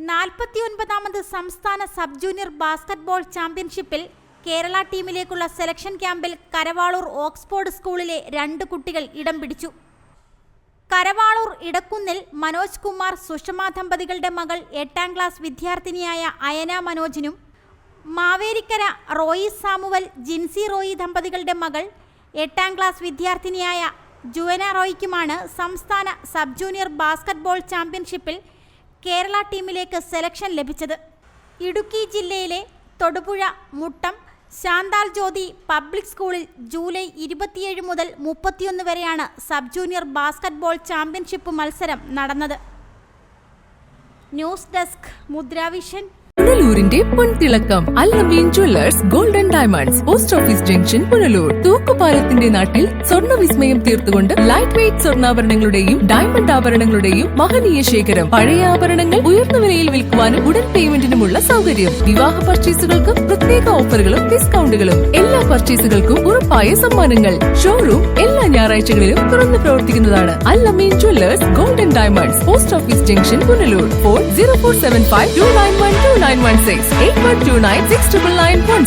49ാമത് സംസ്ഥാന sub junior basketball ചാമ്പ്യൻഷിപ്പിൽ Kerala ടീമിലേക്കുള്ള selection ക്യാമ്പിൽ കരവാളൂർ ഓക്സ്ഫോർഡ് സ്കൂളിലെ 2 കുട്ടികൾ ഇടം പിടിച്ചു. കരവാളൂർ ഇടക്കുന്നിൽ മനോജ് കുമാർ സുഷമ ദമ്പതികളുടെ മകൾ 8ാം ക്ലാസ് വിദ്യാർത്ഥിനിയായ അയന മനോജിനും മാവേലിക്കര റോയി സാമുവൽ ജിൻസി റോയി ദമ്പതികളുടെ മകൾ 8ാം ക്ലാസ് വിദ്യാർത്ഥിനിയായ ജുവന റോയ്ക്കുമാണ് സംസ്ഥാന സബ് ജൂനിയർ ബാസ്കറ്റ്ബോൾ ചാമ്പ്യൻഷിപ്പിൽ കേരള ടീമിലേക്ക് സെലക്ഷൻ ലഭിച്ചത്. ഇടുക്കി ജില്ലയിലെ തൊടുപുഴ മുട്ടം ശാന്താൽ ജ്യോതി പബ്ലിക് സ്കൂളിൽ ജൂലൈ 27 മുതൽ 31 വരെയാണ് സബ് ജൂനിയർ ബാസ്കറ്റ്ബോൾ ചാമ്പ്യൻഷിപ്പ് മത്സരം നടന്നത്. News desk Mudra Vision. പുനലൂരിന്റെ പൊൻതിളക്കം Al-Ameen jewellers golden diamonds, post office junction, Punalur. തൂക്കുപാലത്തിന്റെ നാട്ടിൽ സ്വർണ്ണ വിസ്മയം തീർത്തുകൊണ്ട് ലൈറ്റ് വെയ്റ്റ് സ്വർണ്ണാഭരണങ്ങളുടെയും ഡയമണ്ട് ആഭരണങ്ങളുടെയും മഹനീയ ശേഖരം. പഴയ ആഭരണങ്ങൾ ഉയർന്ന വിലയിൽ വിൽക്കുവാനും ഉടൻ പേയ്മെന്റിനുമുള്ള സൗകര്യം. വിവാഹ പർച്ചേസുകൾക്കും പ്രത്യേക ഓഫറുകളും ഡിസ്കൗണ്ടുകളും. എല്ലാ പർച്ചേസുകൾക്കും ഉറപ്പായ സമ്മാനങ്ങൾ. ഷോറൂം എല്ലാ ഞായറാഴ്ചകളിലും തുറന്നു പ്രവർത്തിക്കുന്നതാണ്. Al-Ameen jewellers golden diamonds, post office junction, Punalur. Phone 0475 291 2916 8129 69916.